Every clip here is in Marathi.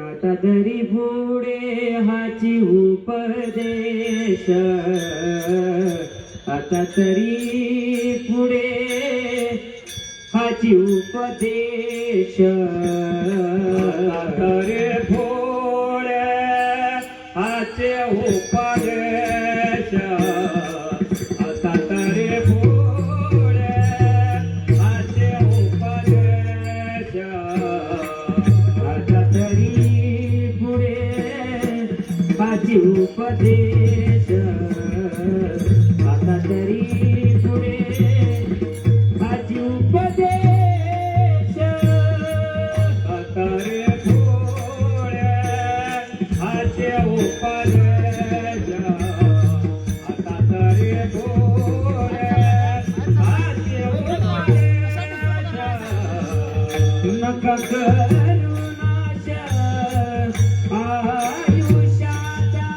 आता तरी पुढे हाची उपदेश, आता तरी पुढे हाची उपदेश, तरी पुढे हाचे उपदेश, आता तरी पुढे हाचे उपदेश, आता तरी पुढे हाची उपदेश, आता तरी पुढे हाची उपदेश, आता रे पुढे हाचे उपदेश, आता तरी पुढे हाचे उपदेश, नका करू नाश आयुष्याचा,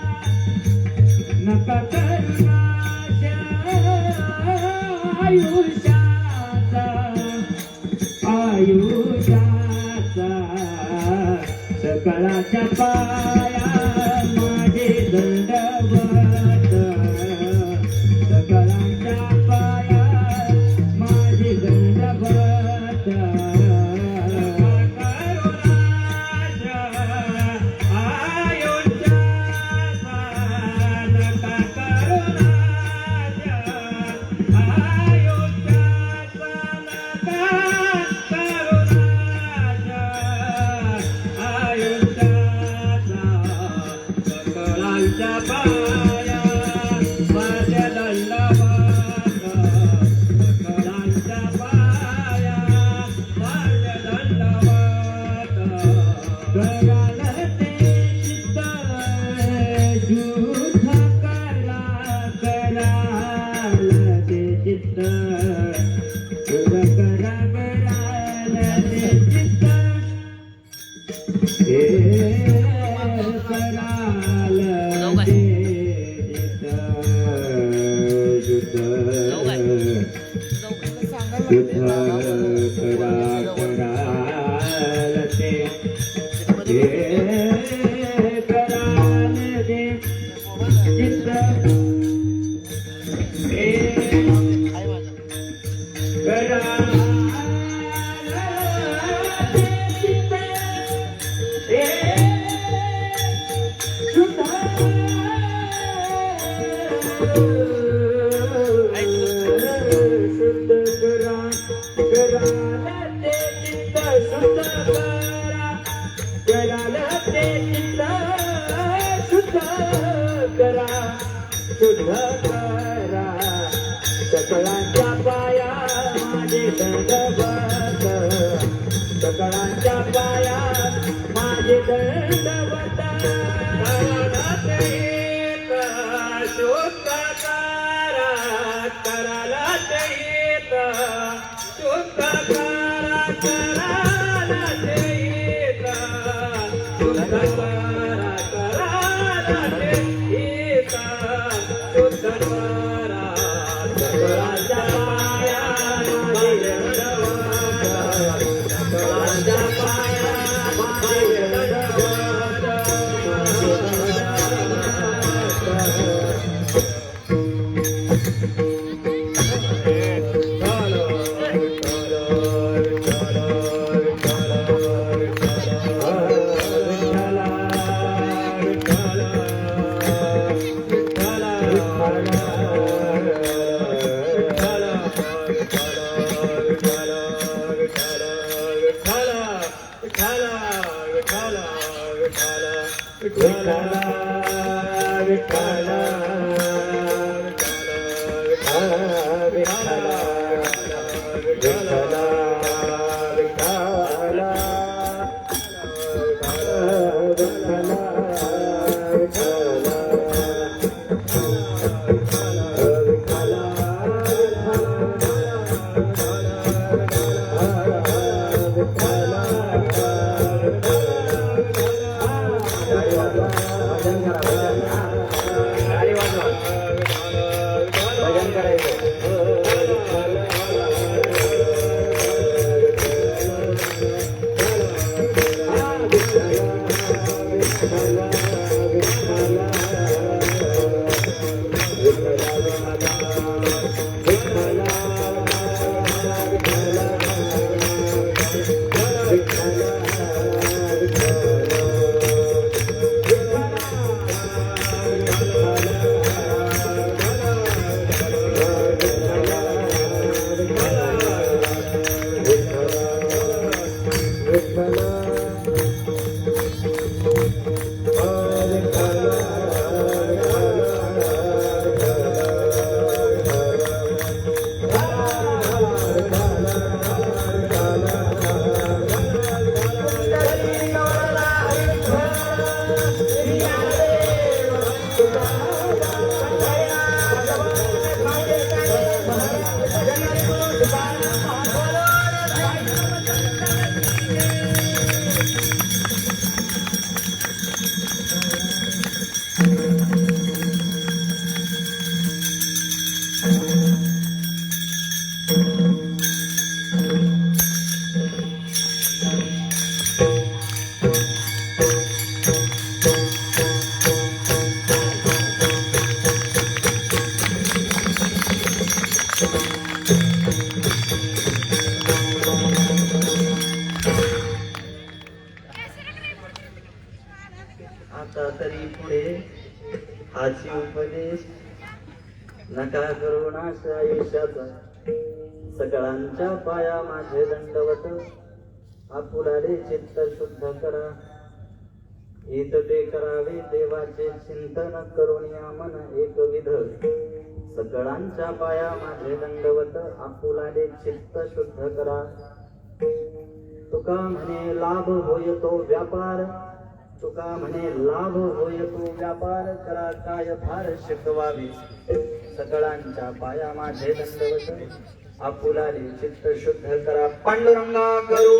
नका करू नाश आयुष्याचा, आयुष्याचा, सकळाच्या पाया माझे दंडवत, सकळाच्या पाया माझे दंडवत, सकळांच्या पाया माझे दंडवत, सकळांच्या पाया माझे दंडवत, करालात येत शुद्ध करा, करालात येत शुद्ध करा, करालात येत शुद्ध करा, करालात येत शुद्ध करा, सकळांच्या पाया माझे दंडवत, सकळांच्या पाया माझे दंडवत, आता तरी पुढे हाची उपदेश नका करू नाश आयुष्याचा सकळांच्या पाया माझे दंडवत आपुलाले चित्त शुद्ध करा हित ते करावे देवाचे चिंतन करून या मन एकविध सकळांच्या पाया माझे दंडवत आपुलाले चित्त शुद्ध करा तुका म्हणे लाभ होय तो व्यापार तुका म्हणे लाभ होय तो व्यापार करा काय फार शिकवावी सकळांच्या पाया माझे दंडवत आपुलाले चित्त शुद्ध करा पांडुरंगा करू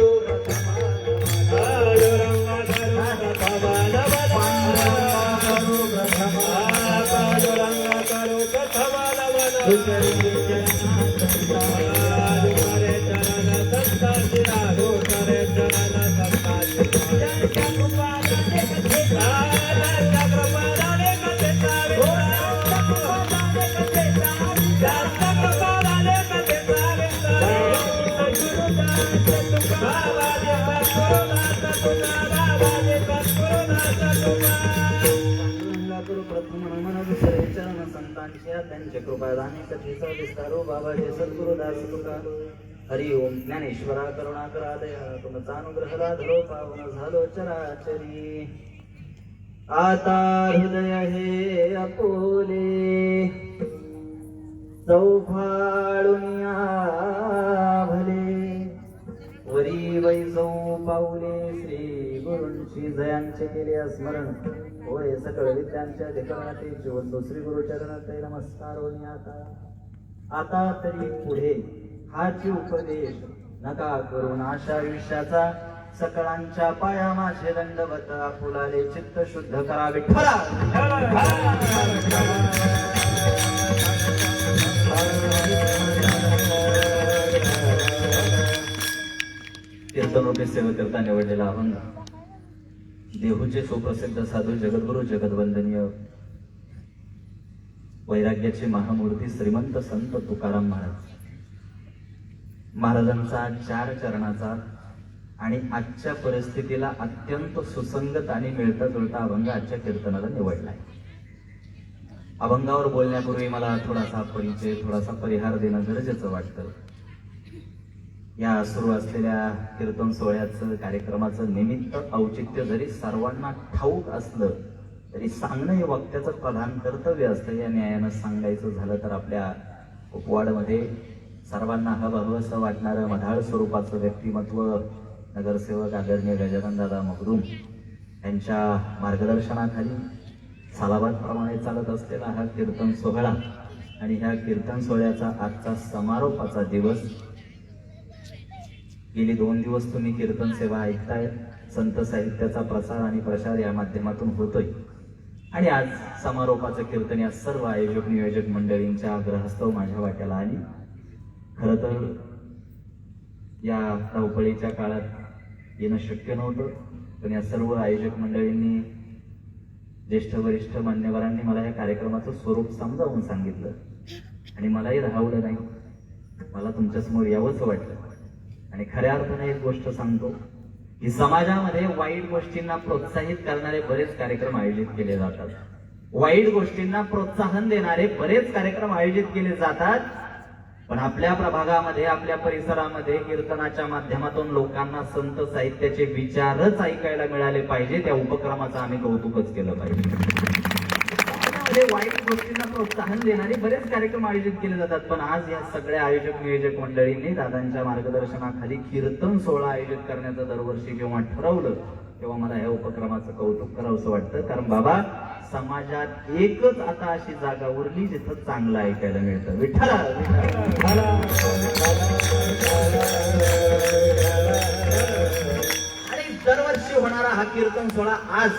त्यांचे कृपादाने कथेचा विस्तारो बाबाचे सद्गुरुदास तुका हरि ओम ज्ञानेश्वरा करुणाकरा दया तुमचा अनुग्रह लाधलो पावन झालो चराचरी आता हृदय हे अपोले चौफाळून भले वरी वैसौ पाऊले श्री गुरूंची जयांचे केले स्मरण होय सकळ विद्यांच्या अधिकरणाचे जीवन श्री गुरु चरणाचे नमस्कार होणी आता तरी पुढे हाची उपदेश नका करून आशा आयुष्याचा सकळांच्या पाया माझे दंडवत आपुलाले चित्त शुद्ध करावे कीर्तनोपे सेवेकरता निवडलेला अभंग देहूचे सुप्रसिद्ध साधू जगद्गुरु जगदवंदनीय वैराग्याचे महामूर्ती श्रीमंत संत तुकाराम महाराजांचा 4 चरणाचा आणि आजच्या परिस्थितीला अत्यंत सुसंगत आणि मिळता जुळता अभंग आजच्या कीर्तनाला निवडलाय. अभंगावर बोलण्यापूर्वी मला थोडासा परिचय थोडासा परिहार देणं गरजेचं वाटतं. या सुरू असलेल्या कीर्तन सोहळ्याचं कार्यक्रमाचं निमित्त औचित्य जरी सर्वांना ठाऊक असलं तरी सांगणं हे वक्त्याचं प्रधान कर्तव्य असतं. या न्यायानं सांगायचं झालं तर आपल्या उपवाडमध्ये सर्वांना हवं वाटणारं मधाळ स्वरूपाचं व्यक्तिमत्व नगरसेवक आदरणीय गजाननदादा मगदूम यांच्या मार्गदर्शनाखाली सालाबादप्रमाणे चालत असलेला हा कीर्तन सोहळा आणि ह्या कीर्तन सोहळ्याचा आजचा समारोपाचा दिवस. गेली 2 दिवस तुम्ही कीर्तन सेवा ऐकताय. संत साहित्याचा प्रसार आणि प्रसार या माध्यमातून होतोय आणि आज समारोपाचं कीर्तन या सर्व आयोजक नियोजक मंडळींच्या आग्रहास्तव माझ्या वाट्याला आली. खरं तर या धावपळीच्या काळात येणं शक्य नव्हतं, पण या सर्व आयोजक मंडळींनी ज्येष्ठ वरिष्ठ मान्यवरांनी मला या कार्यक्रमाचं स्वरूप समजावून सांगितलं आणि मलाही राहवलं नाही. मला तुमच्यासमोर यावंच वाटलं आणि खऱ्या अर्थाने एक गोष्ट सांगतो की समाजामध्ये वाईट गोष्टींना प्रोत्साहित करणारे बरेच कार्यक्रम आयोजित केले जातात. वाईट गोष्टींना प्रोत्साहन देणारे बरेच कार्यक्रम आयोजित केले जातात, पण आपल्या प्रभागामध्ये आपल्या परिसरामध्ये कीर्तनाच्या माध्यमातून लोकांना संत साहित्याचे विचारच ऐकायला मिळाले पाहिजे. त्या उपक्रमाचं आम्ही कौतुकच केलं पाहिजे. वाईट गोष्टींना प्रोत्साहन देणारे बरेच कार्यक्रम आयोजित केले जातात, पण आज या सगळ्या आयोजक नियोजक मंडळींनी दादांच्या मार्गदर्शनाखाली कीर्तन सोहळा आयोजित करण्याचं दरवर्षी जेव्हा ठरवलं तेव्हा मला या उपक्रमाचं कौतुक करावंसं वाटतं. कारण बाबा समाजात एकच आता अशी जागा उरली जिथं चांगलं ऐकायला मिळतं. विठ्ठल आणि दरवर्षी होणारा हा कीर्तन सोहळा आज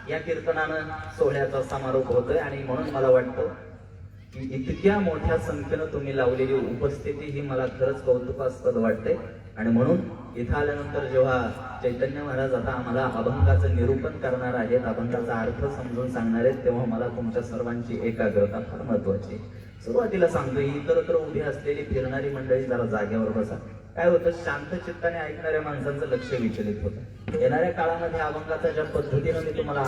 या कीर्तनानं सोहळ्याचा समारोप होतोय आणि म्हणून मला वाटतं की इतक्या मोठ्या संख्येनं तुम्ही लावलेली उपस्थिती ही मला खरंच कौतुकास्पद वाटते. आणि म्हणून इथं आल्यानंतर जेव्हा चैतन्य महाराज आता आम्हाला अभंगाचं निरूपण करणार आहेत, अभंगाचा अर्थ समजून सांगणार आहेत, तेव्हा मला तुमच्या सर्वांची एकाग्रता फार महत्वाची. सुरुवातीला सांगतो, इतरत्र उभी असलेली फिरणारी मंडळी जरा जागेवर बसा. काय होतं, शांत चित्ताने ऐकणाऱ्या माणसांचं लक्ष विचलित होतं. येणाऱ्या काळामध्ये अभंगाचा ज्या पद्धतीनं मी तुम्हाला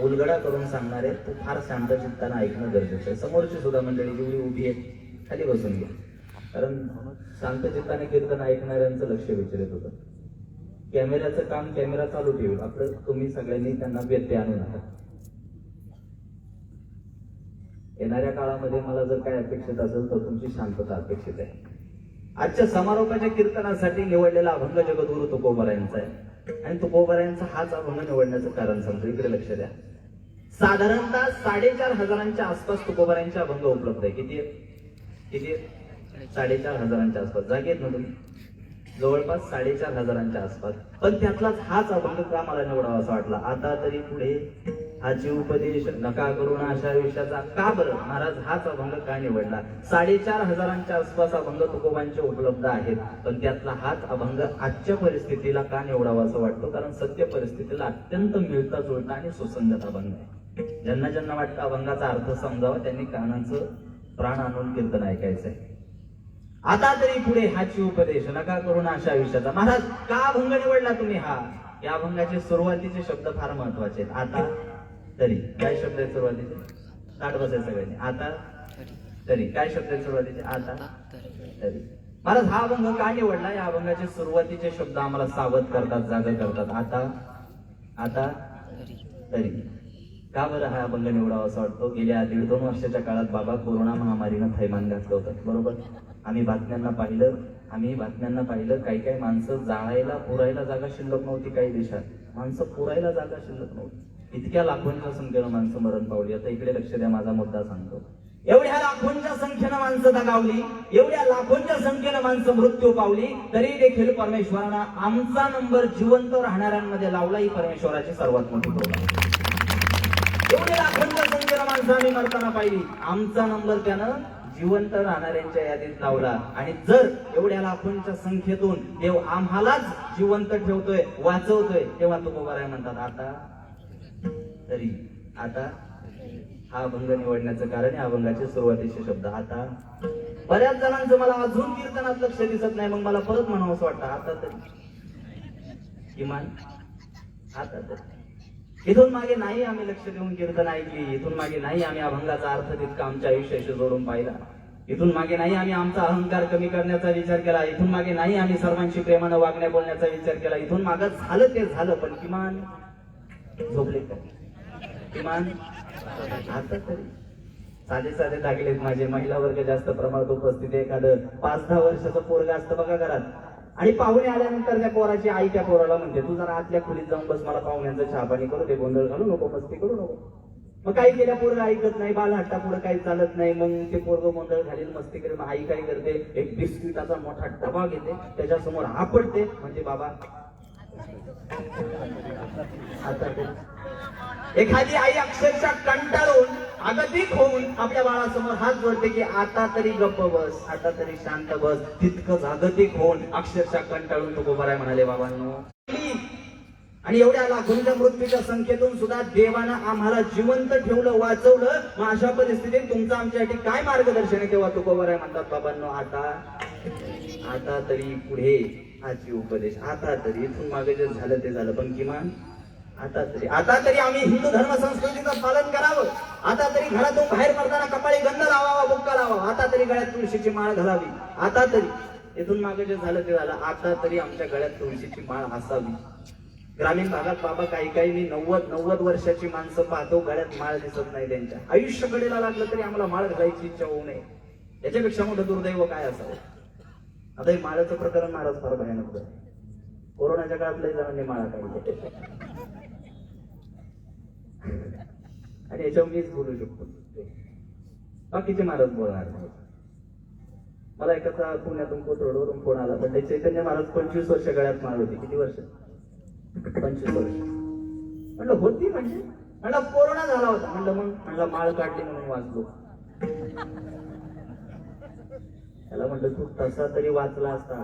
उलगडा करून सांगणार आहे, तो फार शांत चित्ताने ऐकणं गरजेचं आहे. समोरची सुद्धा मंडळी जेवढी उभी आहे खाली बसून घ्या, कारण शांत चित्ताने कीर्तन ऐकणाऱ्यांचं लक्ष विचलित होतं. कॅमेऱ्याचं काम कॅमेरा चालू ठेवून आपलं तुम्ही सगळ्यांनी त्यांना व्यत्यय आणू नका. येणाऱ्या काळामध्ये मला जर काय अपेक्षित असेल तर तुमची शांतता अपेक्षित आहे. आजच्या समारोपाच्या कीर्तनासाठी निवडलेला अभंग जगद्गुरु तुकोबारायांचा आहे आणि तुकोबारायांचा हाच अभंग निवडण्याचं कारण सांगतो. इकडे लक्ष द्या. साधारणतः 4,500 आसपास तुकोबारायांचे अभंग उपलब्ध आहे. किती आहे? 4,500 आसपास. जागेत ना तुम्ही? जवळपास 4,500 आसपास. पण त्यातलाच हाच अभंग का मला निवडावा असं वाटला. आता तरी पुढे हाची उपदेश नका करून अशा आयुष्याचा. का बरं महाराज हाच अभंग का निवडला? 4,500 आसपास अभंग तुकोबांचे उपलब्ध आहेत, पण त्यातला हाच अभंग आजच्या परिस्थितीला का निवडावा असं वाटतो? कारण सत्य परिस्थितीला अत्यंत मिळता जुळता आणि सुसंगत अभंग आहे. ज्यांना ज्यांना वाटतं अभंगाचा अर्थ समजावा त्यांनी कानाचं प्राण आणून कीर्तन ऐकायचंय. आता तरी पुढे हाची उपदेश नका करून अशा आयुष्याचा. महाराज का अभंग निवडला तुम्ही हा? या अभंगाचे सुरुवातीचे शब्द फार महत्वाचे आहेत. आता तरी काय शब्द आहेत सुरुवातीचे? ताट बसायचं सगळ्यांनी. आता तरी काय शब्द आहेत सुरुवातीचे? आता तरी. महाराज हा अभंग का निवडला? या अभंगाचे सुरुवातीचे शब्द आम्हाला सावध करतात, जाग करतात. आता तरी. का बरं हा अभंग निवडावा असं वाटतो? गेल्या 1.5-2 वर्षाच्या काळात बाबा कोरोना महामारीनं थैमान घातलं होतं, बरोबर? आम्ही बातम्यांना पाहिलं काही माणसं जाळायला पुरायला जागा शिल्लक नव्हती. काही देशात माणसं पुरायला जागा शिल्लक नव्हती. इतक्या लाखोंच्या संख्येनं माणसं मरण पावली. आता इकडे लक्ष द्या, माझा मुद्दा सांगतो. एवढ्या लाखोंच्या संख्येनं माणसं दगावली, एवढ्या लाखोंच्या संख्येनं माणसं मृत्यू पावली, तरी देखील परमेश्वरानं आमचा नंबर जिवंत राहणाऱ्यांमध्ये लावला. ही परमेश्वराची सर्वात मोठी कृपा. एवढ्या लाखोंच्या संख्येनं माणसं आम्ही मरताना पाहिली, आमचा नंबर त्यानं जिवंत राहणाऱ्यांच्या यादीत लावला. आणि जर एवढ्या लाखोंच्या संख्येतून देव आम्हालाच जिवंत ठेवतोय, वाचवतोय, तेव्हा तुकोबाराय म्हणतात आता तरी. आता हा अभंग निवडण्याचं कारण आहे अभंगाचे सुरुवातीचे शब्द आता. बऱ्याच जणांचं मला अजून कीर्तनात लक्ष दिसत नाही, मग मला परत म्हणावं असं वाटतं आता तरी. किमान आता तरी. इथून मागे नाही आम्ही लक्ष देऊन कीर्तन ऐकली, इथून मागे नाही आम्ही अभंगाचा अर्थ तितका आमच्या आयुष्याशी जोडून पाहिला, इथून मागे नाही आम्ही आमचा अहंकार कमी करण्याचा विचार केला, इथून मागे नाही आम्ही सर्वांशी प्रेमानं वागण्या बोलण्याचा विचार केला. इथून मागं झालं ते झालं, पण किमान झोपले का? किमान आता तरी. साधे दाखलेत माझे. महिला वर्ग जास्त प्रमाणात उपस्थित आहे. एखादं 5-10 वर्षाचं पोरगा असतं बघा घरात, आणि पाहुणे आल्यानंतर त्या पोराची आई त्या पोराला म्हणते तू जरा आतल्या खोलीत जाऊन बस, मला पाहुण्यांचं चहा पाणी करू दे, गोंधळ घालू नको, मस्ती करू नको. मग काही केल्या पोरगा ऐकत नाही, बाल हट्टा पुढे काही चालत नाही. मग ते पोरग गोंधळ घालील, मस्ती करेल. मग आई काय करते, एक बिस्किटाचा मोठा डबा घेते, त्याच्यासमोर आपटते, म्हणजे बाबा आता ते. एखादी आई अक्षरशः कंटाळून आगतिक होऊन आपल्या बाळासमोर हात जोडते की आता तरी गप्प बस, आता तरी शांत बस. तितकं जागतिक होऊन अक्षरशः कंटाळून तुकोबाराय म्हणाले बाबांनो. आणि एवढ्या लाखोंच्या मृत्यूच्या संख्येतून सुद्धा देवानं आम्हाला जिवंत ठेवलं, वाचवलं. मग अशा परिस्थितीत तुमचं आमच्यासाठी काय मार्गदर्शन आहे? तेव्हा तुकोबाराय म्हणतात बाबांनो आता तरी पुढे हाची उपदेश. आता तरी. इथून मागे जे झालं ते झालं, पण किमान आता तरी आम्ही हिंदू धर्म संस्कृतीचं पालन करावं. आता तरी घरातून बाहेर पडताना कपाळी गंध लावावा, बुक्का लावावा. आता तरी गळ्यात तुळशीची माळ घालावी. आता तरी. इथून मागे जे झालं ते झालं. आता तरी आमच्या गळ्यात तुळशीची माळ असावी. ग्रामीण भागात बाबा काही मी 90 वर्षाची माणसं पाहतो, गळ्यात माळ दिसत नाही त्यांच्या. आयुष्य कडेला लागलं तरी आम्हाला माळ घालायची इच्छा होऊ नये. याच्यापेक्षा मोठं दुर्दैव काय असावं? आता हे माळाचं प्रकरण महाराज फार भयानक आहे. कोरोनाच्या काळात लय जणांनी माळा काढली आणि याच्यावर मीच बोलू शकतो, बाकीचे महाराज बोलणार नाही. मला एकाचा पुण्यातून कोथरूडवरून फोन आला, पण चैतन्य महाराज 25 वर्ष गळ्यात माळ होती. किती वर्ष? 25 वर्ष. म्हणलं होती म्हणजे? म्हणलं कोरोना झाला होता. म्हणलं माळ काढली म्हणून वाचलो. त्याला म्हणलं तू तसा तरी वाचला असता,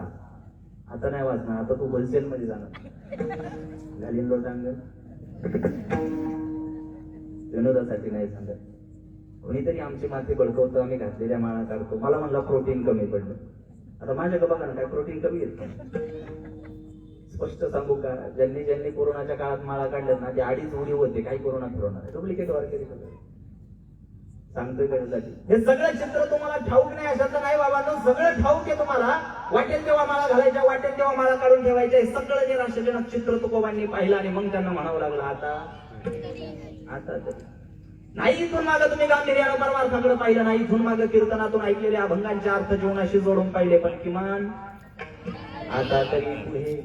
आता नाही वाचणार, आता तू होलसेल मध्ये जाणार. घालीन लोटांग. विनोदासाठी नाही सांगत. कोणीतरी आमची माती बळकवतं, आम्ही घातलेल्या माळा काढतो. मला म्हणला प्रोटीन कमी पडलं. आता माझ्याकडे बघा ना, काय प्रोटीन कमी येत. स्पष्ट सांगू का, ज्यांनी ज्यांनी कोरोनाच्या काळात माळा काढल्यात ना, ते 2.5 उडी होते, काही कोरोना डुप्लिकेट वारकरी सांगतोय कशासाठी. हे सगळं चित्र तुम्हाला ठाऊक नाही अशातलं नाही बाबा, सगळं ठाऊक आहे तुम्हाला. वाटेल तेव्हा माळा घालायच्या, वाटेल तेव्हा माळा काढून ठेवायच्या. हे सगळं जे राष्ट्रजनक चित्र तुकोबांनी पाहिलं आणि मग त्यांना म्हणावं लागलं आता तरी नाही. इथून मागं तुम्ही गांभीर्यानं परमार्थाकडे पाहिलं नाही, इथून मागं कीर्तनातून ऐकलेले अभंगांचे अर्थ जीवनाशी जोडून पाहिले, पण किमान आता तरी पुढे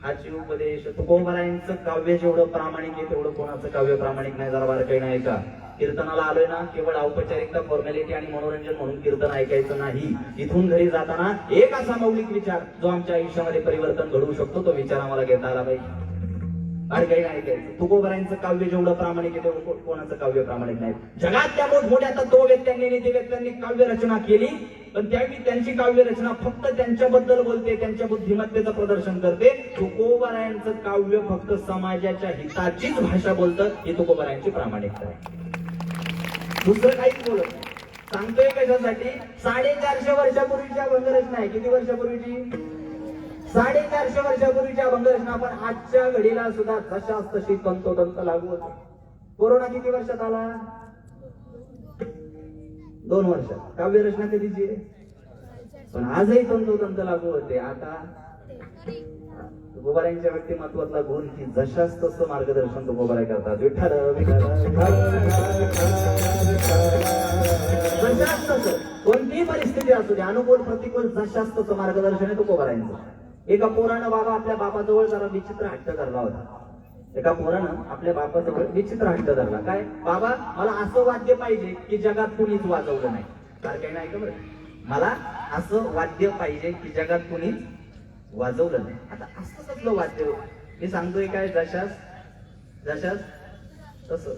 हाची उपदेश. तुकोबारायांचं काव्य जेवढं प्रामाणिक आहे तेवढं कोणाचं काव्य प्रामाणिक नाही. जरा बारकाई नाही का. कीर्तनाला आलोय ना, केवळ औपचारिकता, फॉर्मॅलिटी आणि मनोरंजन म्हणून कीर्तन ऐकायचं नाही. इथून घरी जाताना एक असा मौलिक विचार जो आमच्या आयुष्यामध्ये परिवर्तन घडवू शकतो, तो विचार आम्हाला घेता आला पाहिजे. बारकाई नाही ऐकायचं. तुकोबारायांचं काव्य जेवढं प्रामाणिक आहे तेवढं कोणाचं काव्य प्रामाणिक नाही. जगातल्या मोठमोठ्या तत्ववेत्यांनी, नीतिवेत्यांनी काव्य रचना केली, पण त्यावेळी त्यांची काव्य रचना फक्त त्यांच्याबद्दल बोलते, त्यांच्या बुद्धिमत्तेचं प्रदर्शन करते. तुकोबारायांचं काव्य फक्त समाजाच्या हिताचीच भाषा बोलतं. ही तुकोबारायांची प्रामाणिकता आहे, दुसरं काहीच बोलत नाही. सांगतोय कशासाठी, 450 वर्षापूर्वीची अभंगरचना आहे. किती वर्षापूर्वीची? 450 वर्षापूर्वीची अभंगरचना. आपण आजच्या घडीला सुद्धा जशाच तशी तंतोतंत लागू होते. कोरोना किती वर्षात आला? 2 वर्षात. काव्यरचना कधीची आहे? पण आजही तंतोतंत लागू होते. आता तुकोबारायांच्या व्यक्तिमत्वातला गुण की जशाच तसं मार्गदर्शन तुकोबाराय करतात. विठ्ठल जशाच तसं कोणतीही परिस्थिती असू दे, अनुकूल प्रतिकूल, जशाच तसं मार्गदर्शन आहे तुकोबारायांचं. एका पोरानं बाबा आपल्या बापाजवळ जरा विचित्र हट्ट धरला होता. एका पोरानं आपल्या बापाजवळ विचित्र हट्ट धरला. काय? बाबा मला असं वाद्य पाहिजे की जगात कुणीच वाजवलं नाही. काही नाही का बरं, मला असं वाद्य पाहिजे की जगात कुणीच वाजवलं नाही. आता असं कसलं वाद्य? मी सांगतोय काय, जशाच तसं.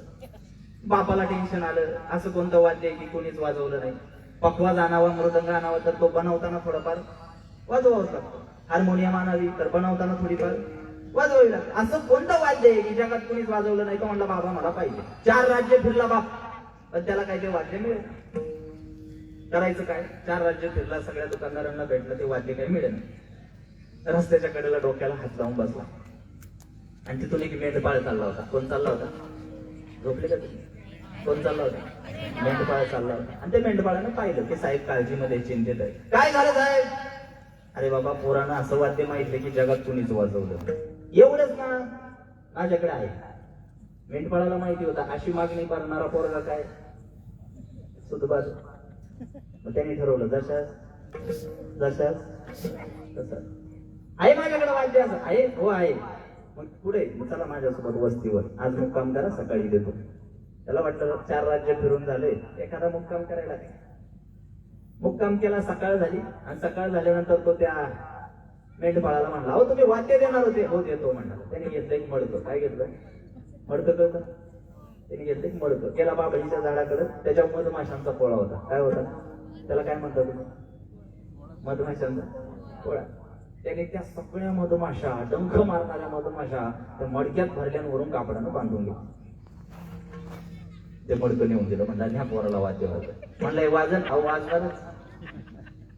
बापाला टेन्शन आलं, असं कोणतं वाद्य आहे की कोणीच वाजवलं नाही. पखवाज आणावा, मृदंग आणावा, तर तो बनवताना थोडाफार वाजवावाच लागतो. हार्मोनियम आणावी, तर बनवताना थोडीफार वाजवावी लागते. असं कोणतं वाद्य आहे की जगात कुणीच वाजवलं नाही? तो म्हणला बाबा मला पाहिजे. 4 राज्य फिरला बाप, पण त्याला काय ते वाद्य मिळेल. करायचं काय? 4 राज्य फिरला, सगळ्या दुकानदारांना भेटलं, ते वाद्य काही मिळेल. रस्त्याच्या कडेला डोक्याला हात लावून बसला आणि तिथून एक मेंढपाळ चालला होता. कोण चालला होता? झोपले का तुम्ही? कोण चालला होता? मेंढपाळ चालला होता. आणि ते मेंढपाळानं पाहिलं की साहेब काळजीमध्ये चिंतित आहे. काय झालं साहेब? अरे बाबा, पोरानं असं वाद्य माहितलं की जगात कुणीच वाजवलं. एवढंच ना, माझ्याकडे आहे. मेंढपाळाला माहिती होता अशी मागणी करणारा पोरगा काय सुतबाज. मग त्यांनी ठरवलं जशाच तसं आहे. माझ्याकडे वाद्य असं आहे. हो आहे. मग पुढे चला माझ्यासोबत वस्तीवर, आज मुक्काम करा, सकाळी देतो. त्याला वाटलं 4 राज्य फिरून झाले, एखादा मुक्काम करायला. मुक्काम केला, सकाळ झाली. आणि सकाळ झाल्यानंतर तो त्या मेंढपाळाला म्हणला, अहो तुम्ही वाद्य देणार होते? हो देतो म्हणला. त्याने घेतलं एक मडकं. काय घेतलं? मडकं कळतं? त्याने घेतलं एक मडकं. गेला बाबळीच्या झाडाकडे, त्याच्या मधमाशांचा पोळा होता. काय होता त्याला? काय म्हणतात तुम्ही? मधमाशांचा पोळा. त्याने त्या सगळ्या मधमाशा, डंख मारणाऱ्या मधमाशा त्या मडक्यात भरल्यावरून कापडानं बांधून घेतलं. ते मडकं नेऊन दिलं. म्हणला ह्या पोराला वाद्य वाजव. म्हणलं हे वाजन? अहो वाजणारच.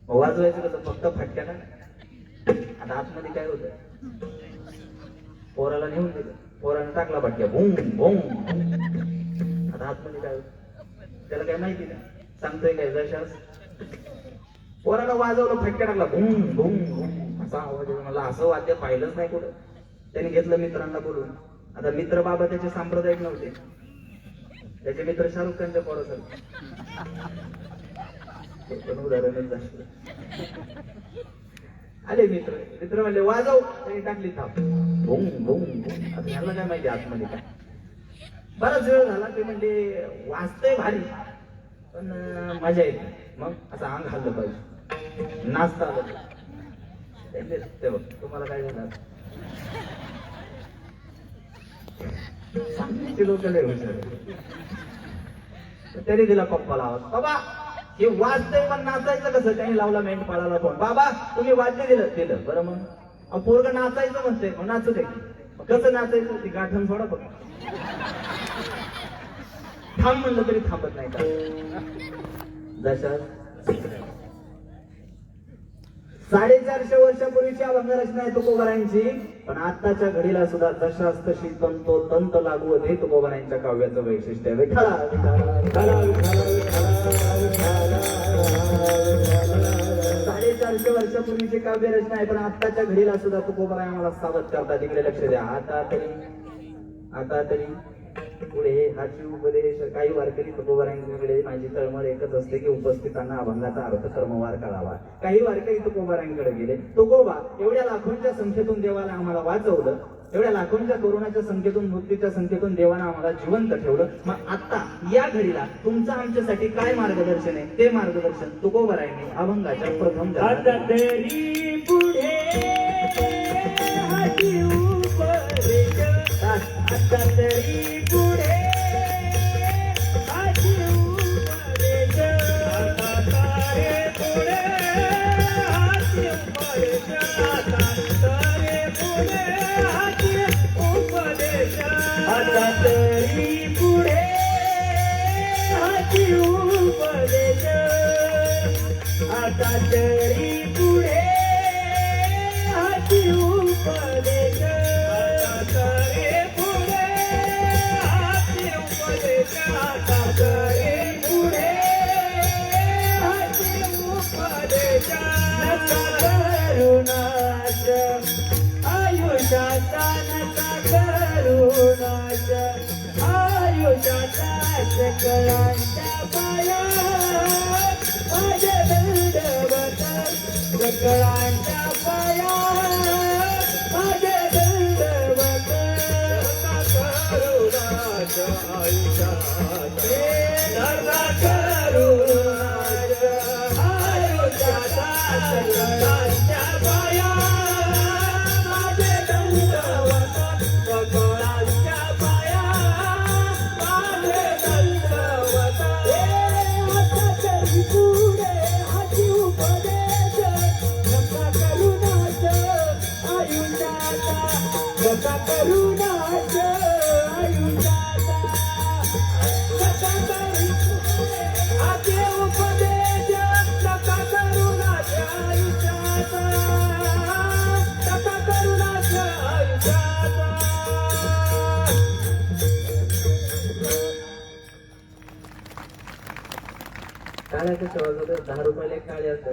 वाजवायचं कसं? फक्त फटक्या ना. आता आतमध्ये काय होतं? पोराला नेऊन दिलं, पोराने टाकला फटक्या, भूम भूम. आता आतमध्ये काय होतं? त्याला काय माहिती नाही. सांगतोय काय, जशाच पोराला वाजवलं, फटक्या टाकला, भूम भूम भूम असा आवाज. मला असं वाद्य पाहिलंच नाही कुठं. त्याने घेतलं मित्रांना बोलून. आता मित्र बाबा त्याचे सांप्रदायिक नव्हते. त्याचे मित्र शाहरुख खानच्या पोरासारखे. उदाहरणच झालं. आले मित्र म्हणले वाजव. त्यांनी टाकली थाप, भूम भूम भूम. आता ह्याला काय माहिती आतमध्ये काय. बराच वेळ झाला. ते म्हणजे वाजतंय भारी, पण मजा येते. मग असं अंग हल्लं पाहिजे, नाचता आलं पाहिजे. ते बघ तुम्हाला काय झालं. सांगलीचे लोक लय हुशार. त्याने दिला पप्पाला आवाज, बाबा हे वाजतंय पण नाचायचं कसं? त्यांनी लावला मेंढपाळाला फोन. बाबा तुम्ही वाद्य दिलं. बरं मग पोरगं नाचायचं म्हणतंय, मग नाचू दे. कसं नाचायचं? ती गाठण सोडा फक्त. थांब म्हणलं तरी थांबत नाही का? जशा 450 वर्षापूर्वीची अभंग रचना आहे तुकोबारायांची, पण आत्ताच्या घडीला सुद्धा जशास तशी तंत लागू होते तुकोबारायांच्या काव्याचं वैशिष्ट्य. विठ्ठला विठ्ठला विठ्ठला विठ्ठला विठ्ठला. 450 वर्षापूर्वीची काव्य रचना आहे, पण आत्ताच्या घडीला सुद्धा तुकोबाराय आम्हाला सावध करतात. इकडे लक्ष द्या. आता तरी पुढे हाची उपदेश. काही वारकरी तुकोबारायांकडे माझी तळमळ एकच असते की उपस्थितांना अभंगाचा अर्थ क्रमवार कळावा. काही वारकरी तुकोबारायांकडे गेले. तुकोबा एवढ्या लाखोंच्या संख्येतून देवाला आम्हाला वाचवलं, एवढ्या लाखोंच्या कोरोनाच्या संख्येतून, मृत्यूच्या संख्येतून देवानं आम्हाला जिवंत ठेवलं. मग आता या घडीला तुमचं आमच्यासाठी काय मार्गदर्शन आहे? ते मार्गदर्शन तुकोबारायांनी अभंगाच्या प्रथम आता तरी पुढे हाची उपदेश. आता तरी पुढे हाची उपदेश. आता तारे पुढे हाची उपदेश. आता तारे पुढे हाची उपदेश. आता तरी पुढे हाची उपदेश. आता तरी पुढे हाची उपदेश. आता तरी पुढे हाची उपदेश. आता तरी पुढे हाची उपदेश. नका करुणाच आयुष्याचा, नका करुणाच आयुष्याचा. सकळांच्या पाया माझे दंडवत. सकळांच्या पाया माझे दंडवत. नका करुणाच आयुष्याचा, नका करुणाच आयुष्याचा. सकळांच्या पाया माझे दंडवत. सकळांच्या पाया माझे दंडवत. आता तरी पुढे हाची उपदेश. नका करुणाच आयुष्याचा. नका करुणाच आयुष्याचा. नका तरी पुढे हाची उपदेश. नका करुणाच आयुष्याचा. नका करुणाच आयुष्याचा. टाळ्याच्या शेवाजवळ 10 रुपयाला एक टाळी असते.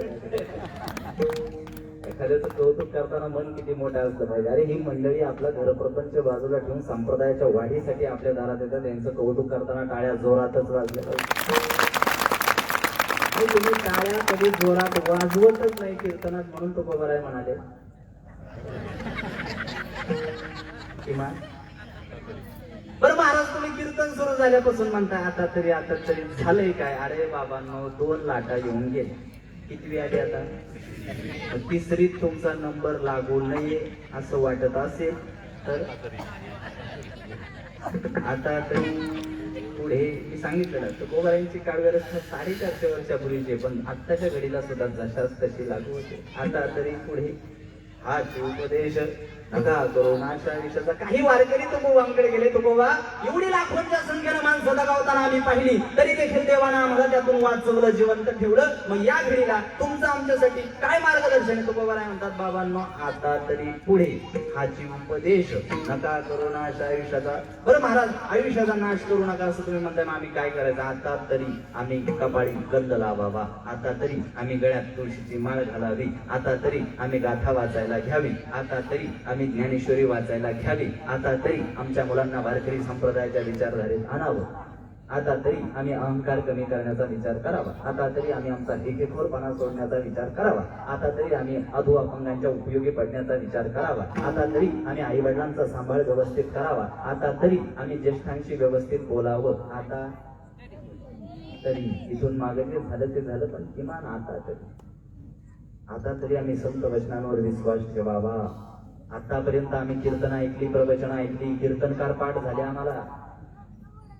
एखाद्याचं कौतुक करताना मन किती मोठं असलं पाहिजे. अरे ही मंडळी आपला घरप्रपंच बाजूला ठेवून संप्रदायाच्या वाढीसाठी आपल्या दारात येतात. त्यांचं कौतुक करताना टाळ्या जोरातच वाजल्या पाहिजे. आणि तुम्ही टाळ्या कधी जोरात वाजवतच नाही कीर्तनात, म्हणून तुकोबाराय म्हणाले किमान. बरं महाराज, तुम्ही कीर्तन सुरू झाल्यापासून म्हणता आता तरी झालंय काय? अरे बाबांनो, 2 लाटा येऊन गेले. कितवी आली आता? तिसरीत तुमचा नंबर लागू नये असं वाटत असेल तर आता तरी पुढे मी सांगितलं ना, तुकोबारायांची काव्य रचना 450 वर्षापूर्वीची, पण आत्ताच्या घडीला सुद्धा जशाच तशी लागू होते. आता तरी पुढे हाच उपदेश. नका करुणाच्या विषयाचा. काही वारकरी तुकोबांकडे गेले. तुकोबा एवढी लाखोंच्या संख्येनं माणसं दगावताना आम्ही पाहिली, तरी देखील देवानं आम्हाला त्यातून वाचवलं, जिवंत ठेवलं. मग या घडीला तुमचं आमच्यासाठी काय मार्गदर्शन? तुकोबाराय म्हणतात, बाबांनो आता तरी पुढे हाची उपदेश. नका करुणाच्या आयुष्याचा. बरं महाराज, आयुष्याचा नाश करू नका असं तुम्ही म्हणताय, मग आम्ही काय करायचं? आता तरी आम्ही कपाळी गंध लावावा. आता तरी आम्ही गळ्यात तुळशीची माळ घालावी. आता तरी आम्ही गाथा वाचायला घ्यावी. आता तरी आम्ही ज्ञानेश्वरी वाचायला घ्यावी. आता तरी आमच्या मुलांना वारकरी संप्रदायाच्या विचारधारेत आणावं. आता तरी आम्ही अहंकार कमी करण्याचा विचार करावा. आता तरी आम्ही आमचा हेकेखोरपणा सोडण्याचा विचार करावा. आता तरी आम्ही अधू अपंगांच्या उपयोगी पडण्याचा विचार करावा. आता तरी आम्ही आई वडिलांचा सांभाळ व्यवस्थित करावा. आता तरी आम्ही ज्येष्ठांशी व्यवस्थित बोलावं. आता तरी इथून मागे जे झालं ते झालं, पण किमान आता तरी आम्ही संत वचनांवर विश्वास ठेवावा. आतापर्यंत आम्ही कीर्तन ऐकली, प्रवचन ऐकली, कीर्तनकार पाठ झाले आम्हाला,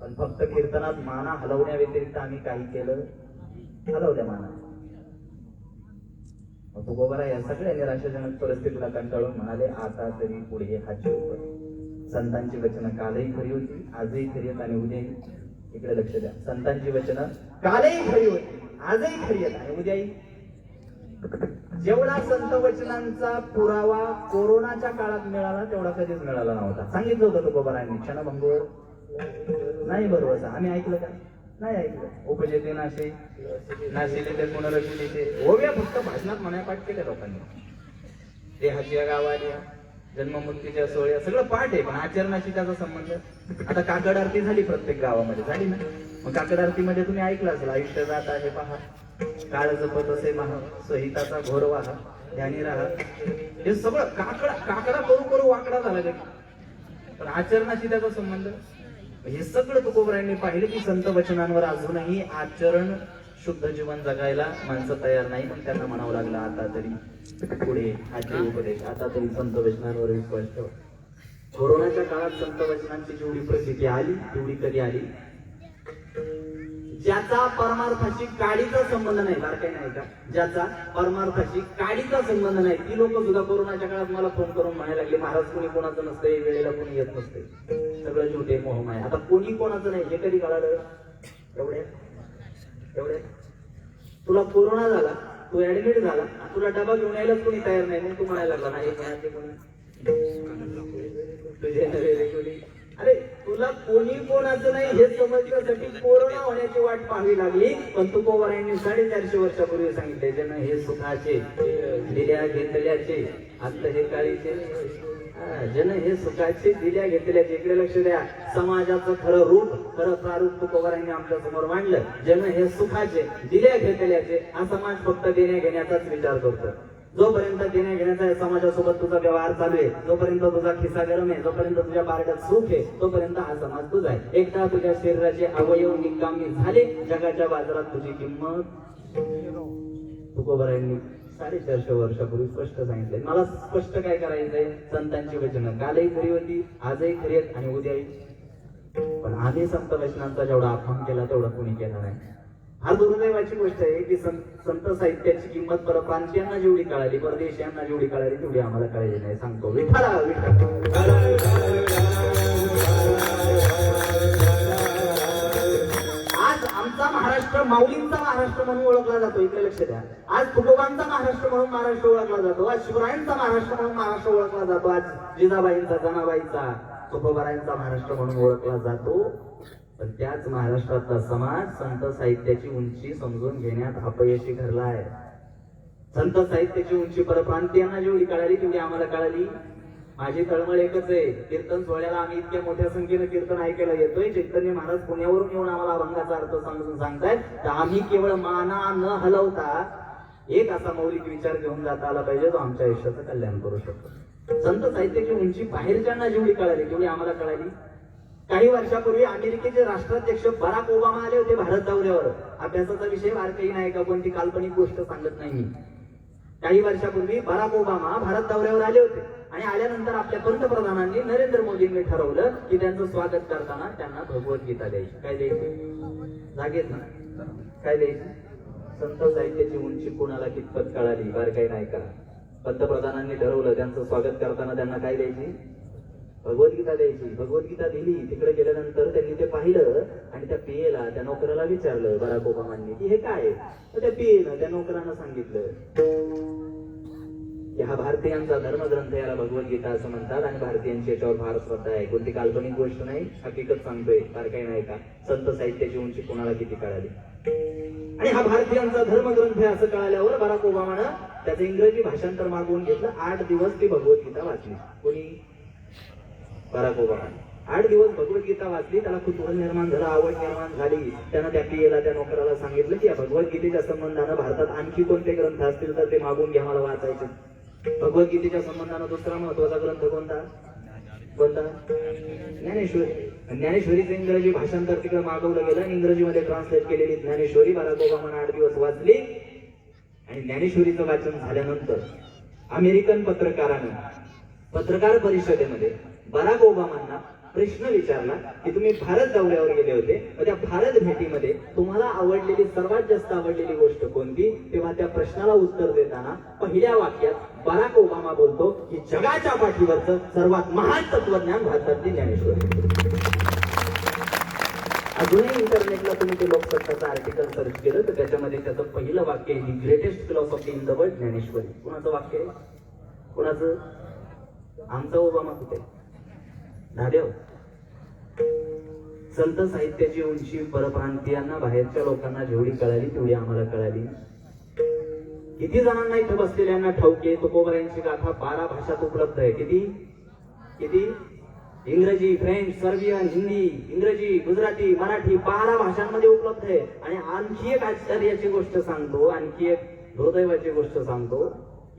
पण फक्त कीर्तनात माना हलवण्या व्यतिरिक्त आम्ही काही केलं? हलवल्या माना. तुकोबाराय या सगळ्या निराशाजनक परिस्थितीला कंटाळून म्हणाले, आता तरी पुढे हाची उपदेश. संतांची वचनं कालही खरी होती, आजही खरी आहेत आणि उद्याही. इकडे लक्ष द्या. संतांची वचनं कालही खरी होती, आजही खरी आहेत आणि उद्याही. जेवढा संत वचनांचा पुरावा कोरोनाच्या काळात मिळाला तेवढा कधीच मिळाला नव्हता. सांगितलं होतं तुकोबारायांनी क्षणभंगूर नाही बरोबर आम्ही ऐकलं का? नाही ऐकलं. उपजेते नाशे नाशिले ते पुनरचिते ओव्या फक्त भाषणात म्हणाय पाठ केल्या लोकांनी. देहाच्या गावाल्या जन्ममुक्तीच्या सोहळ्या सगळं पाठ आहे, पण आचरणाशी त्याचा संबंध. आता काकड आरती झाली प्रत्येक गावामध्ये, झाली ना? मग काकड आरतीमध्ये तुम्ही ऐकलं असेल, आयुष्य जात आहे पहा, काळ जपत असे महा, संहिताचा घोर वाहा, ध्यानी राहा. हे सगळं काकडा करू करू वाकडा झाला कधी, पण आचरणाशी त्याचा संबंध. हे सगळं तुकोबरायांनी पाहिलं की संत वचनांवर अजूनही आचरण शुद्ध जीवन जगायला माणसं तयार नाही. पण त्यांना म्हणावं लागलं आता तरी पुढे आजी उपदेश, आता तरी संत वचनांवर विश्वास ठेव. कोरोनाच्या काळात संत वचनांची जेवढी प्रसिद्धी आली तेवढी कधी आली? ज्याचा परमार्थाशी काडीचा संबंध नाही, बारकाई नाही का, ज्याचा परमार्थाशी काडीचा संबंध नाही, ती लोक सुद्धा कोरोनाच्या काळात मला फोन करून म्हणायला लागले, महाराज कोणी कोणाचं नसतंय, वेळेला कोणी येत नसते, सगळं झुटे मोहमाय. आता कोणी कोणाचं नाही हे कधी कळालं? एवढे तुला कोरोना झाला, तू ऍडमिट झाला, तुला डबा घेऊन यायलाच कोणी तयार नाही, मग तू म्हणायला लागला नाही कोणाचे कोणी तुझे नवे कोणी. अरे तुला कोणी कोणाचं नाही हे समजण्यासाठी कोरोना होण्याची वाट पाहावी लागली. पण तुकोबारायांनी 450 वर्षापूर्वी सांगितले, जन हे सुखाचे दिल्या घेतल्याचे आता हे काळीचे, जन हे सुखाचे दिल्या घेतल्याचे. इकडे लक्ष द्या, समाजाचं खरं रूप खरं प्रारूप तुकोबारायांनी आमच्या समोर मांडलं. जन हे सुखाचे दिल्या घेतल्याचे. हा समाज फक्त देण्या घेण्याचाच विचार करतो. जोपर्यंत देण्या घेण्याचा समाजासोबत तुझा व्यवहार चालू आहे, जोपर्यंत तुझा खिसा गरम आहे, जोपर्यंत तुझ्या पारड्यात सुख आहे, तोपर्यंत हा समाज तुझा आहे. एकदा तुझ्या शरीराचे अवयव निकामी झाले, जगाच्या बाजारात तुझी किंमत. तुकोबारायांनी 450 वर्षापूर्वी स्पष्ट सांगितलंय. मला स्पष्ट काय करायचंय? संतांची वचनं कालही खरी होती, आजही खरी आहेत आणि उद्याही. पण आम्ही संत वचनांचा जेवढा अपमान केला तेवढा कोणी केला नाही. हा दुर्दैवाची गोष्ट आहे की संत साहित्याची किंमत परप्रांतीयांना जेवढी कळाली, परदेशीयांना जेवढी कळाली तेवढी आम्हाला कळाली नाही. सांगतो विठ्ठला आज आमचा महाराष्ट्र माऊलींचा महाराष्ट्र म्हणून ओळखला जातो. इकडे लक्ष द्या. आज तुकोबांचा महाराष्ट्र म्हणून महाराष्ट्र ओळखला जातो. आज शिवरायांचा महाराष्ट्र म्हणून महाराष्ट्र ओळखला जातो. आज जिजाबाईंचा जनाबाईचा तुकोबारायांचा महाराष्ट्र म्हणून ओळखला जातो. पण त्याच महाराष्ट्रातला समाज संत साहित्याची उंची समजून घेण्यात अपयशी ठरला आहे. संत साहित्याची उंची परप्रांतीयांना जेवढी कळाली तेवढी आम्हाला कळाली. माझी तळमळ एकच आहे, कीर्तन सोहळ्याला आम्ही इतक्या मोठ्या संख्येनं कीर्तन ऐकायला येतोय. चैतन्य महाराज पुण्यावरून येऊन आम्हाला अभंगाचा अर्थ समजून सांगतायत, तर आम्ही केवळ माना न हलवता एक असा मौलिक विचार घेऊन जाता आला पाहिजे जो आमच्या आयुष्याचं कल्याण करू शकतो. संत साहित्याची उंची बाहेरच्यांना जेवढी कळाली तेवढी आम्हाला कळाली. काही वर्षापूर्वी अमेरिकेचे राष्ट्राध्यक्ष बराक ओबामा आले होते भारत दौऱ्यावर. अभ्यासाचा विषय बारकाई नाही का, कोणती काल्पनिक गोष्ट सांगत नाही मी. काही वर्षापूर्वी बराक ओबामा भारत दौऱ्यावर आले होते आणि आल्यानंतर आपल्या पंतप्रधानांनी नरेंद्र मोदींनी ठरवलं की त्यांचं स्वागत करताना त्यांना भगवद्गीता द्यायची. काय द्यायची? जागेत ना काय द्यायची? संत साहित्याची उंची कोणाला कितपत कळाली बारकाई नाही का. पंतप्रधानांनी ठरवलं त्यांचं स्वागत करताना त्यांना काय द्यायची? भगवद्गीता द्यायची. भगवद्गीता दिली. तिकडे गेल्यानंतर त्यांनी ते पाहिलं आणि त्या पीएला त्या नोकराला विचारलं बराक ओबामांनी की हे काय. तर त्या पीएनं त्या नोकरांना सांगितलं की हा भारतीयांचा धर्मग्रंथ, याला भगवद्गीता असं म्हणतात आणि भारतीयांची याच्यावर फार श्रद्धा आहे. कोणती काल्पनिक गोष्ट नाही, हकीकत सांगतोय. फार काही नाही का. संत साहित्याची उंची कोणाला किती कळाली. आणि हा भारतीयांचा धर्मग्रंथ आहे असं कळाल्यावर बराक ओबामानं त्याचं इंग्रजी भाषांतर मागवून घेतलं. 8 दिवस ती भगवद्गीता वाचली. कोणी? Barack Obama. 8 दिवस भगवद्गीता वाचली. त्याला कुतूहल निर्माण झालं, आवड निर्माण झाली. त्यानं त्या पीएला त्या नोकराला सांगितलं की या भगवद्गीतेच्या संबंधानं भारतात आणखी कोणते ग्रंथ असतील तर ते मागून घ्या, मला वाचायचे. भगवद्गीतेच्या संबंधानं दुसरा महत्वाचा ग्रंथ कोणता? ज्ञानेश्वरी. ज्ञानेश्वरीचं इंग्रजी भाषांतर तिकडे मागवलं गेलं आणि इंग्रजीमध्ये ट्रान्सलेट केलेली ज्ञानेश्वरी बराक ओबामानं 8 दिवस वाचली. आणि ज्ञानेश्वरीचं वाचन झाल्यानंतर अमेरिकन पत्रकार परिषदेमध्ये बराक ओबामांना प्रश्न विचारला की तुम्ही भारत दौऱ्यावर गेले होते, त्या भारत भेटीमध्ये तुम्हाला आवडलेली सर्वात जास्त आवडलेली गोष्ट कोणती? तेव्हा त्या प्रश्नाला उत्तर देताना पहिल्या वाक्यात बराक ओबामा बोलतो की जगाच्या पाठीवरचं सर्वात महान तत्वज्ञान भारतातली ज्ञानेश्वरी. अजूनही इंटरनेटला तुम्ही ते लोकसत्ताचं आर्टिकल सर्च केलं तर त्याच्यामध्ये त्याचं पहिलं वाक्य आहे, the greatest philosophy in the world Dnyaneshwari. कुणाचं वाक्य आहे? कुणाचं? आमचा ओबामा कुठे? धादेव. संत साहित्याची उंची परप्रांतीयांना, बाहेरच्या लोकांना जेवढी कळाली तेवढी आम्हाला कळाली. किती जणांना इथं बसलेल्यांना ठाऊक आहे तुकोबारायांची गाथा 12 भाषात उपलब्ध आहे. किती किती? इंग्रजी, फ्रेंच, सर्बियन, हिंदी, इंग्रजी, गुजराती, मराठी 12 भाषांमध्ये उपलब्ध आहे. आणि आणखी एक आश्चर्याची गोष्ट सांगतो, आणखी एक दुर्दैवाची गोष्ट सांगतो.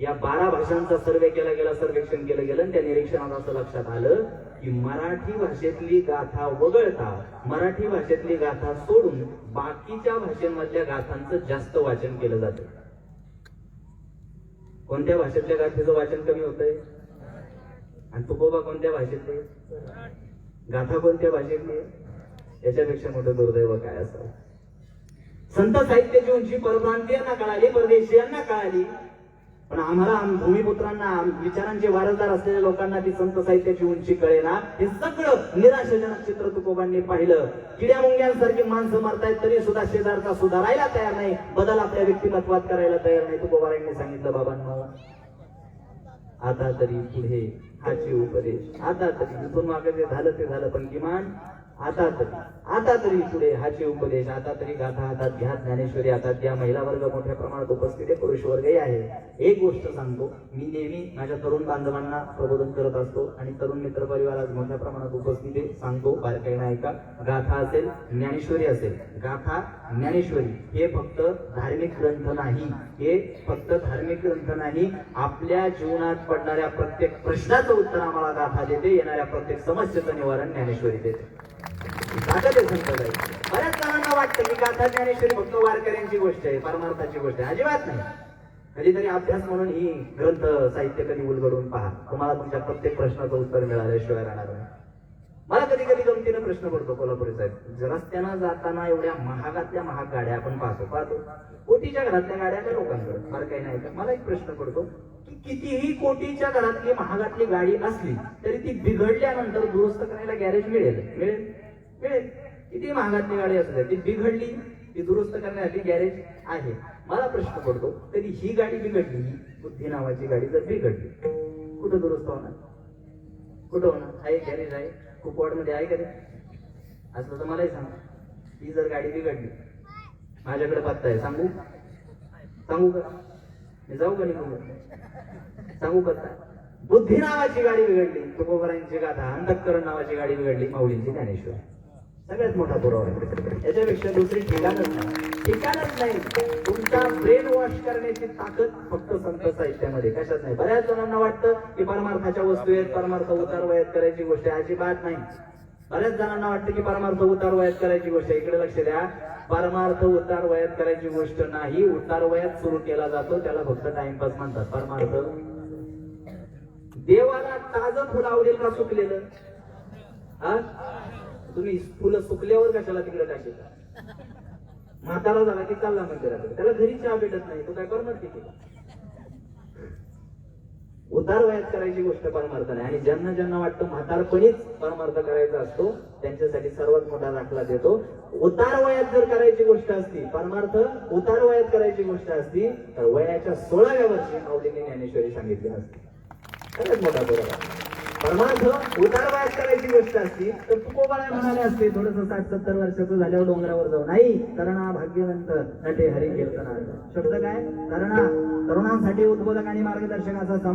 या 12 भाषांचा सर्वे केला गेला, सर्वेक्षण केलं गेलं आणि त्या निरीक्षणात असं लक्षात आलं की मराठी भाषेतली गाथा वगळता, मराठी भाषेतली गाथा सोडून बाकीच्या भाषेमधल्या गाथांचं जास्त वाचन केलं जातं. कोणत्या भाषेतल्या गाथेचं वाचन कमी होतंय? आणि तुकोबा कोणत्या भाषेतले? गाथा कोणत्या भाषेतली? याच्यापेक्षा मोठं दुर्दैव काय असावं? संत साहित्याची उंची परप्रांतीयांना कळाली, परदेशीयांना कळाली, पण आम्हाला भूमिपुत्रांना, विचारांचे वारसदार असलेल्या लोकांना ती संत साहित्याची उंची कळेना. हे सगळं निराशाजनक चित्र तुकोबांनी पाहिलं. किड्या मुंग्यांसारखी माणसं मरतायत तरी सुद्धा शेजारचा सुधारायला तयार नाही, बदल आपल्या व्यक्तिमत्वात करायला तयार नाही. तुकोबारांनी सांगितलं, बाबांनो आता तरी पुढे हाची उपदेश, आता तरी इथून मागे जे झालं ते झालं, पण किमान आता तरी पुढे हाची उपदेश, आता तरी गाथा हातात घ्या, ज्ञानेश्वरी हातात घ्या. महिला वर्ग मोठ्या प्रमाणात उपस्थित आहे, पुरुष वर्गही आहे. एक गोष्ट सांगतो, मी नेहमी माझ्या तरुण बांधवांना प्रबोधन करत असतो आणि तरुण मित्र परिवार आज मोठ्या प्रमाणात उपस्थित आहे. सांगतो बारकाईनं ऐका. गाथा असेल, ज्ञानेश्वरी असेल, गाथा ज्ञानेश्वरी हे फक्त धार्मिक ग्रंथ नाही, हे फक्त धार्मिक ग्रंथ नाही. आपल्या जीवनात पडणाऱ्या प्रत्येक प्रश्नाचं उत्तर आम्हाला गाथा देते, येणाऱ्या प्रत्येक समस्येचं निवारण ज्ञानेश्वरी देते. बऱ्याच जणांना वाटतं की गाथा ज्ञानेश्वरी फक्त वारकऱ्यांची गोष्ट आहे, परमार्थाची गोष्ट आहे. अजिबात नाही. कधीतरी अभ्यास म्हणून ही ग्रंथ साहित्य कधी उलगडून पहा, तुम्हाला तुमच्या प्रत्येक प्रश्नाचं उत्तर मिळाल्याशिवाय राहणार नाही. मला कधी कधी गमतीनं प्रश्न पडतो कोल्हापुरी साहेब, रस्त्यानं जाताना एवढ्या महागातल्या महाग गाड्या आपण पाहतो, कोटीच्या घरातल्या गाड्या का लोकांकडे, फार काही नाही का? मला एक प्रश्न पडतो की कितीही कोटीच्या घरातली महागातली गाडी असली तरी ती बिघडल्यानंतर दुरुस्त करायला गॅरेज मिळेल? किती महागातली गाडी असते, ती बिघडली, ती दुरुस्त करण्यासाठी गॅरेज आहे. मला प्रश्न पडतो, कधी ही गाडी बिघडली, बुद्धी नावाची गाडी जर बिघडली, कुठं दुरुस्त होणार? कुठं होणार? आहे गॅरेज आहे, कुपवाड मध्ये आहे कधी? असलं तर मलाही सांग. ही जर गाडी बिघडली, माझ्याकडे पत्ता आहे, सांगू का? मी जाऊ का निघून? सांगू पत्ता. बुद्धी नावाची गाडी बिघडली, तुकोबारांची गाथा, अंतःकरण नावाची गाडी बिघडली, माऊलींची ज्ञानेश्वरी. सगळ्यात मोठा पुरावा. याच्यापेक्षा दुसरी ठिकाणच नाही. तुमचा ब्रेन वॉश करण्याची ताकद फक्त संत साहित्यामध्ये, कशात नाही. बऱ्याच जणांना वाटतं की परमार्थाच्या वस्तू आहेत, परमार्थ उतार वयात करायची गोष्ट आहे. अजिबात नाही. बऱ्याच जणांना वाटतं की परमार्थ उतार वयात करायची गोष्ट आहे. इकडे लक्ष द्या, परमार्थ उतार वयात करायची गोष्ट नाही. उतार वयात सुरू केला जातो, त्याला फक्त टाइमपास म्हणतात. परमार्थ देवाला ताजं फुल आवडेल का सुकलेलं? तुम्ही फुलं सुकल्यावर कशाला तिकडे टाकायचं? म्हातारा झाला की चालला मंदिराकडे, त्याला घरी चहा भेटत नाही, तो काय परमार्थ केला? उतार वयात करायची गोष्ट परमार्थ नाही. आणि ज्यांना वाटतं म्हातारपणीच परमार्थ करायचा असतो, त्यांच्यासाठी सर्वात मोठा दाखला देतो. उतार वयात जर करायची गोष्ट असती, परमार्थ उतार वयात करायची गोष्ट असती, तर वयाच्या 16व्या वर्षी माऊलींनी ज्ञानेश्वरी सांगितली असती. सगळ्यात मोठा पुरावा. परमार्थ उतार वयात करायची गोष्ट असती तर तुकोबाराय म्हणाले असते, थोडस 60-70 वर्षाचं झाल्यावर डोंगरावर जाऊ. नाही, तरणा भाग्यवंत नटे हरी कीर्तनार्थ. शब्द काय? तरणा. तरुणांसाठी उद्बोधक आणि मार्गदर्शक असा